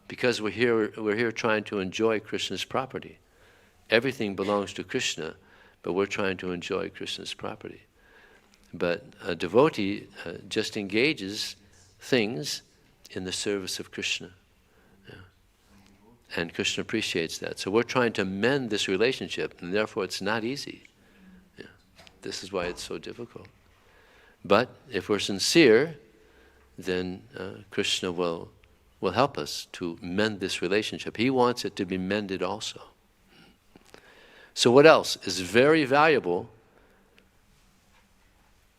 because we're here trying to enjoy Krishna's property. Everything belongs to Krishna, but we're trying to enjoy Krishna's property. But a devotee just engages things in the service of Krishna. Yeah. And Krishna appreciates that. So we're trying to mend this relationship, and therefore it's not easy. Yeah. This is why it's so difficult. But if we're sincere, then Krishna will help us to mend this relationship. He wants it to be mended also. So what else is very valuable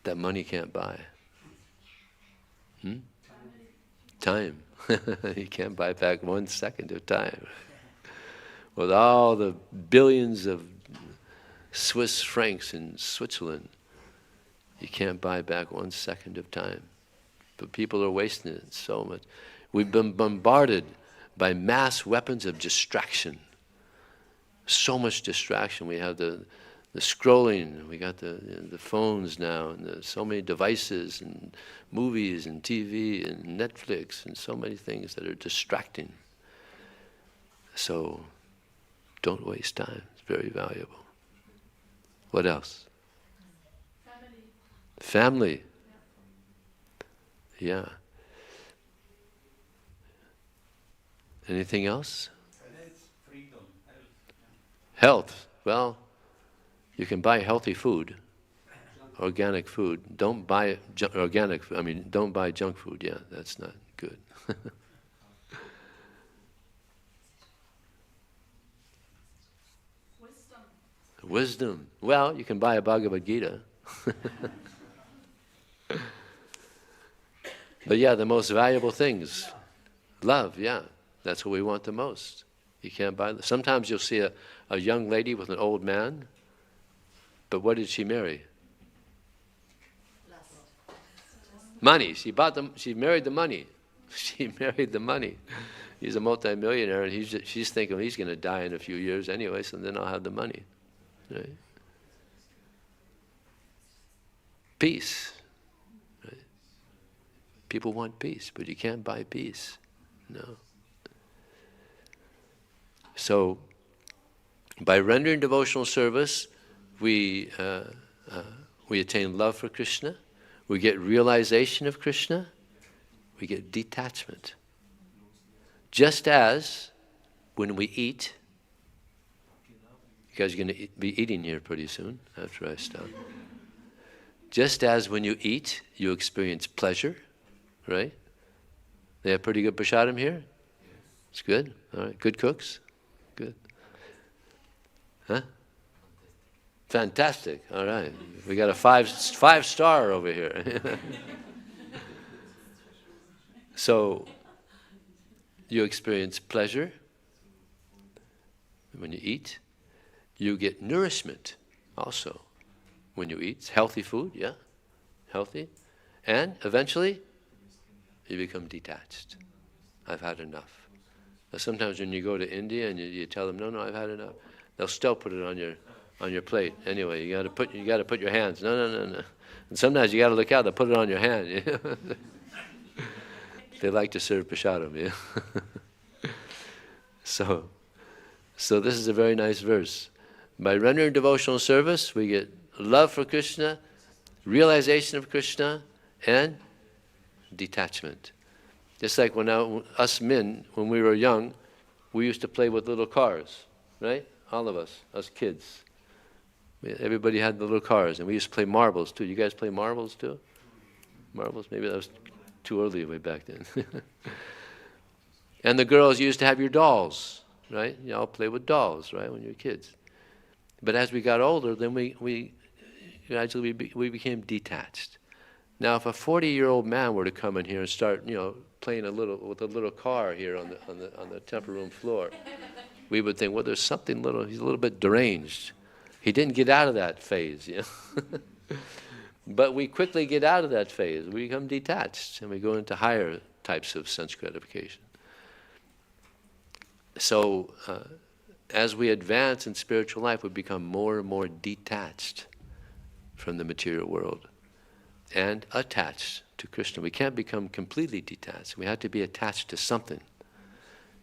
that money can't buy? Time. You can't buy back 1 second of time. With all the billions of Swiss francs in Switzerland, you can't buy back 1 second of time. But people are wasting it so much. We've been bombarded by mass weapons of distraction. So much distraction. We have the scrolling, we got the phones now, and so many devices, and movies, and TV, and Netflix, and so many things that are distracting. So don't waste time. It's very valuable. What else? Family. Yeah. Anything else? Freedom, Health. Well, you can buy healthy food, organic food. Don't buy don't buy junk food. Yeah, that's not good. Wisdom. Well, you can buy a Bhagavad Gita. But yeah, the most valuable things. Love, yeah. That's what we want the most. You can't buy them. Sometimes you'll see a young lady with an old man, but what did she marry? Money. She married the money. She married the money. He's a multi-millionaire, and she's thinking he's going to die in a few years anyway, so then I'll have the money. Right? Peace. Right? People want peace, but you can't buy peace. No. So, by rendering devotional service, we attain love for Krishna, we get realization of Krishna, we get detachment. Just as when we eat, you guys are going to be eating here pretty soon after I stop. Just as when you eat, you experience pleasure, right? They have pretty good prasadam here? It's good? All right. Good cooks? Good. Huh? Fantastic. All right. We got a five star over here. So, you experience pleasure when you eat. You get nourishment also when you eat. It's healthy food, yeah? Healthy. And eventually, you become detached. I've had enough. Now, sometimes when you go to India and you tell them, no, I've had enough, they'll still put it on your plate. Anyway, you got to put your hands. No. And sometimes you got to look out. They'll put it on your hand. They like to serve prasadam. Yeah. So this is a very nice verse. By rendering devotional service, we get love for Krishna, realization of Krishna, and detachment. Just like us men, when we were young, we used to play with little cars, right? All of us kids. Everybody had the little cars, and we used to play marbles too. You guys play marbles too? Marbles? Maybe that was too early way back then. And the girls used to have your dolls, right? You all play with dolls, right, when you're kids. But as we got older, then we gradually became detached. Now, if a 40-year-old man were to come in here and start, playing with a little car here on the temple room floor, we would think, well, there's something he's a little bit deranged. He didn't get out of that phase, But we quickly get out of that phase. We become detached, and we go into higher types of sense gratification. So, as we advance in spiritual life, we become more and more detached from the material world and attached to Krishna. We can't become completely detached. We have to be attached to something.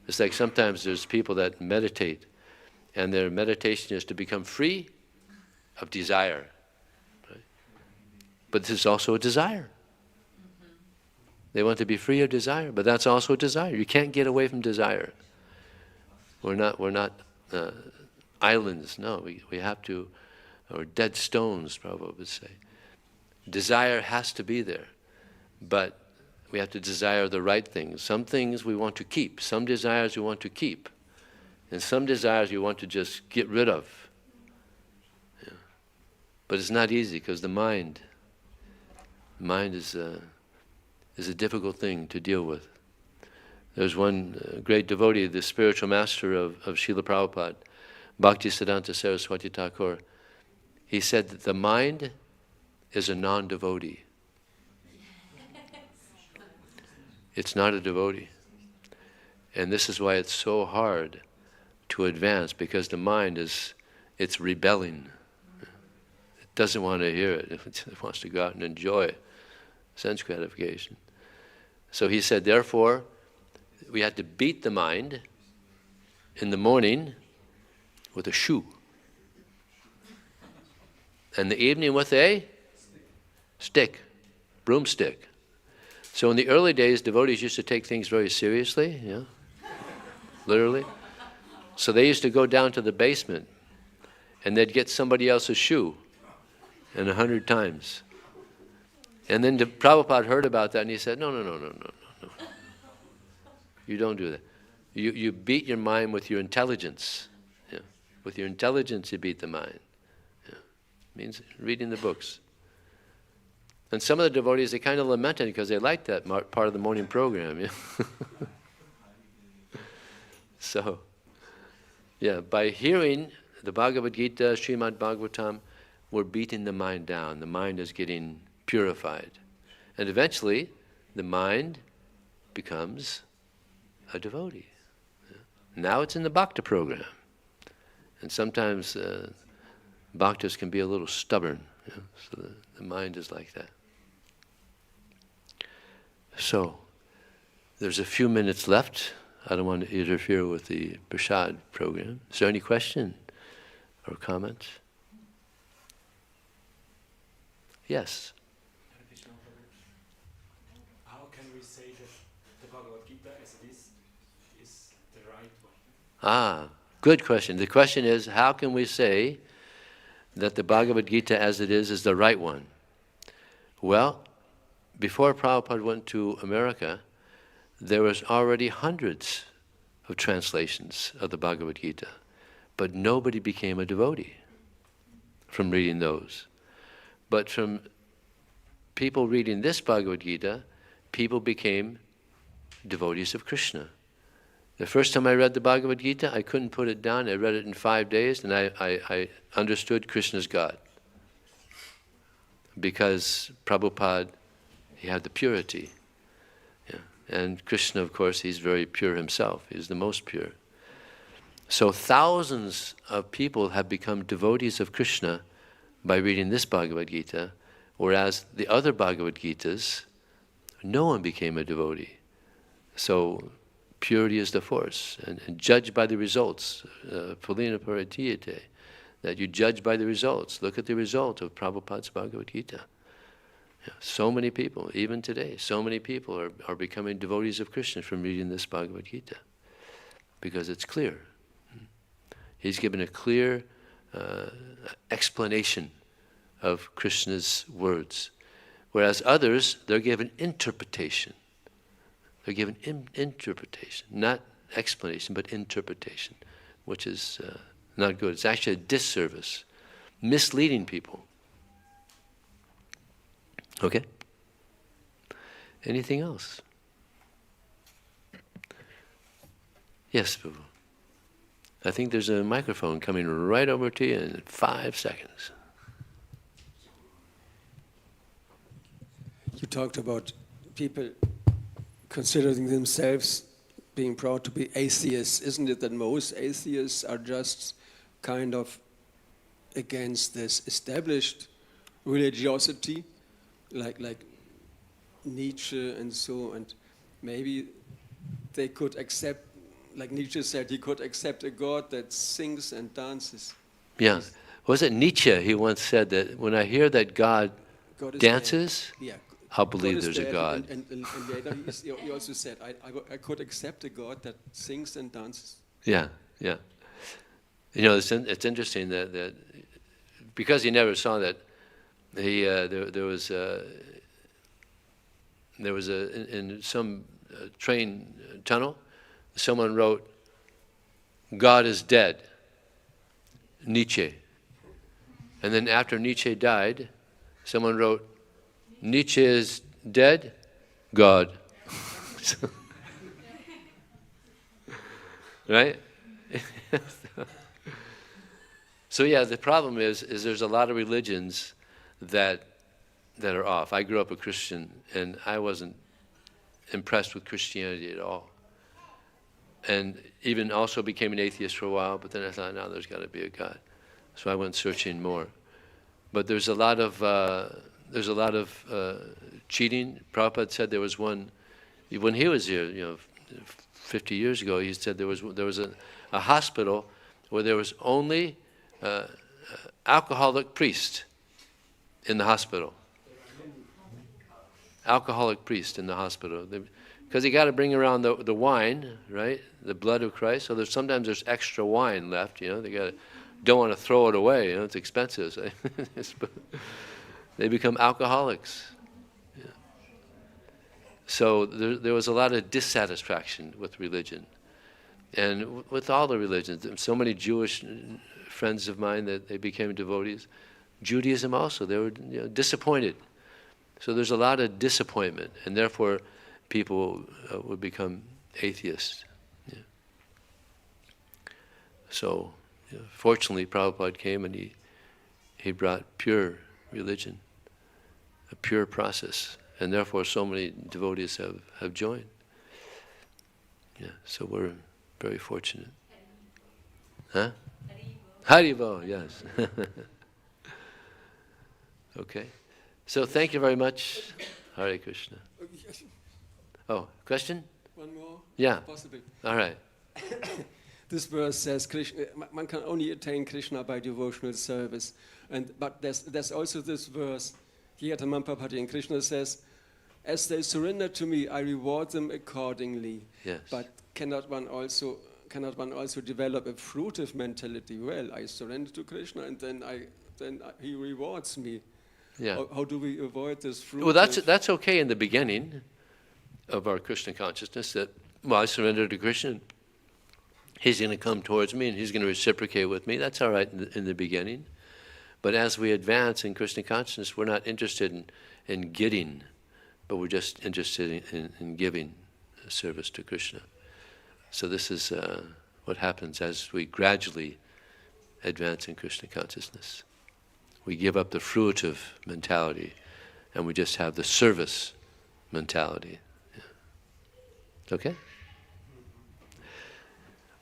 It's like sometimes there's people that meditate, and their meditation is to become free of desire. Right? But this is also a desire. They want to be free of desire, but that's also a desire. You can't get away from desire. We're not islands. No, we have to, or dead stones, Prabhupada would say. Desire has to be there, but we have to desire the right things. Some things we want to keep. Some desires we want to keep. And some desires we want to just get rid of. Yeah. But it's not easy because the mind is a difficult thing to deal with. There's one great devotee, the spiritual master of Srila Prabhupada, Bhaktisiddhanta Saraswati Thakur. He said that the mind is a non-devotee. It's not a devotee. And this is why it's so hard to advance, because the mind it's rebelling. It doesn't want to hear it. It wants to go out and enjoy sense gratification. So he said, therefore, we had to beat the mind in the morning with a shoe. And the evening with a Stick, broomstick. So in the early days, devotees used to take things very seriously, literally. So they used to go down to the basement and they'd get somebody else's shoe, and 100 times. And then Prabhupada heard about that and he said, no. You don't do that. You beat your mind with your intelligence. With your intelligence you beat the mind. Means reading the books. And some of the devotees, they kind of lamented because they liked that part of the morning program. So, by hearing the Bhagavad Gita, Srimad Bhagavatam, we're beating the mind down. The mind is getting purified. And eventually, the mind becomes a devotee. Now it's in the Bhakta program. And sometimes Bhaktas can be a little stubborn. So the mind is like that. So, there's a few minutes left. I don't want to interfere with the Prasad program. Is there any question or comment? Yes. How can we say that the Bhagavad Gita as it is the right one? Good question. The question is, how can we say that the Bhagavad Gita as it is the right one? Well, before Prabhupada went to America, there was already hundreds of translations of the Bhagavad Gita, but nobody became a devotee from reading those. But from people reading this Bhagavad Gita, people became devotees of Krishna. The first time I read the Bhagavad Gita, I couldn't put it down. I read it in 5 days, and I understood Krishna's God. Because Prabhupada, he had the purity. And Krishna, of course, he's very pure himself. He's the most pure. So thousands of people have become devotees of Krishna by reading this Bhagavad Gita, whereas the other Bhagavad Gitas, no one became a devotee. So purity is the force, and judge by the results. Pulina paratiyate, that you judge by the results. Look at the result of Prabhupada's Bhagavad Gita. So many people, even today, so many people are becoming devotees of Krishna from reading this Bhagavad Gita, because it's clear. He's given a clear explanation of Krishna's words, whereas others, they're given interpretation. They're given interpretation, not explanation, but interpretation, which is not good. It's actually a disservice, misleading people. Okay? Anything else? Yes, Boo. I think there's a microphone coming right over to you in 5 seconds. You talked about people considering themselves being proud to be atheists. Isn't it that most atheists are just kind of against this established religiosity, like Nietzsche and so, and maybe they could accept, like Nietzsche said, he could accept a God that sings and dances. Yeah. Was it Nietzsche? He once said that when I hear that God dances, yeah, I'll believe there's a God. And later he also said, I could accept a God that sings and dances. Yeah. You know, it's interesting that because he never saw that, there was in some train tunnel, someone wrote, "God is dead," Nietzsche. And then after Nietzsche died, someone wrote, "Nietzsche is dead, God." Right? So yeah, the problem is there's a lot of religions that are off. I grew up a Christian, and I wasn't impressed with Christianity at all. And even also became an atheist for a while, but then I thought, no, there's got to be a God. So I went searching more. But there's a lot of cheating. Prabhupada said there was one, when he was here, 50 years ago, he said there was a hospital where there was only alcoholic priest in the hospital. alcoholic priest in the hospital. Because you got to bring around the wine, right? The blood of Christ. So sometimes there's extra wine left, you know. Don't want to throw it away, you know, it's expensive. So they become alcoholics. Yeah. So there was a lot of dissatisfaction with religion. And with all the religions, so many Jewish friends of mine that they became devotees. Judaism also, they were disappointed. So there's a lot of disappointment, and therefore people would become atheists. Yeah. So fortunately Prabhupada came and he brought pure religion, a pure process, and therefore so many devotees have joined. Yeah, so we're very fortunate. Huh? Haribol, yes. Okay. So thank you very much. Hare Krishna. Oh, question? One more? Yeah. Possible. All right. This verse says Krishna, one can only attain Krishna by devotional service. But there's also this verse, Yatamampapati, and Krishna says, as they surrender to me, I reward them accordingly. Yes. But cannot one also develop a fruitive mentality? Well, I surrender to Krishna, and then he rewards me. Yeah. How do we avoid this fruitive? Well, that's okay in the beginning of our Krishna consciousness, that, well, I surrender to Krishna. He's going to come towards me and he's going to reciprocate with me. That's all right in the beginning. But as we advance in Krishna consciousness, we're not interested in getting, but we're just interested in giving service to Krishna. So this is what happens as we gradually advance in Krishna consciousness. We give up the fruitive mentality and we just have the service mentality. Yeah. Okay?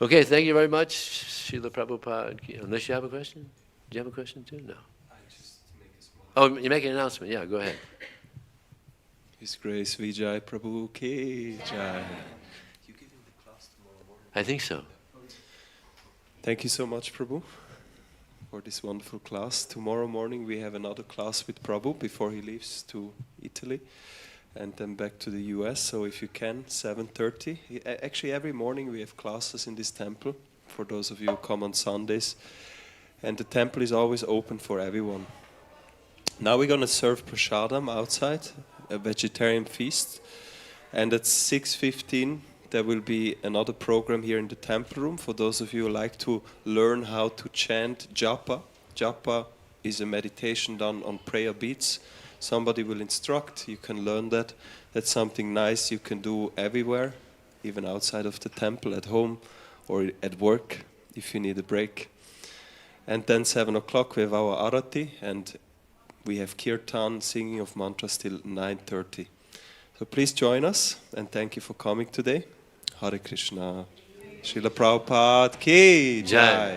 Okay, thank you very much, Srila Prabhupada. Unless you have a question? Do you have a question too? No. I just make a small. Oh, you're making an announcement. Yeah, go ahead. His Grace Vijay Prabhu Ki Jai. You giving the class tomorrow morning? I think so. Thank you so much, Prabhu, for this wonderful class. Tomorrow morning we have another class with Prabhu before he leaves to Italy and then back to the US. So if you can, 7:30. Actually, every morning we have classes in this temple for those of you who come on Sundays. And the temple is always open for everyone. Now we're going to serve prasadam outside, a vegetarian feast. And at 6:15 there will be another program here in the temple room for those of you who like to learn how to chant japa. Japa is a meditation done on prayer beads. Somebody will instruct, you can learn that. That's something nice you can do everywhere, even outside of the temple, at home or at work if you need a break. And then 7 o'clock we have our arati and we have kirtan, singing of mantras till 9:30. So please join us and thank you for coming today. Hare Krishna. Srila Prabhupada Ki Jai.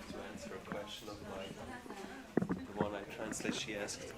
To answer a question of mine, the one I translate, she asked.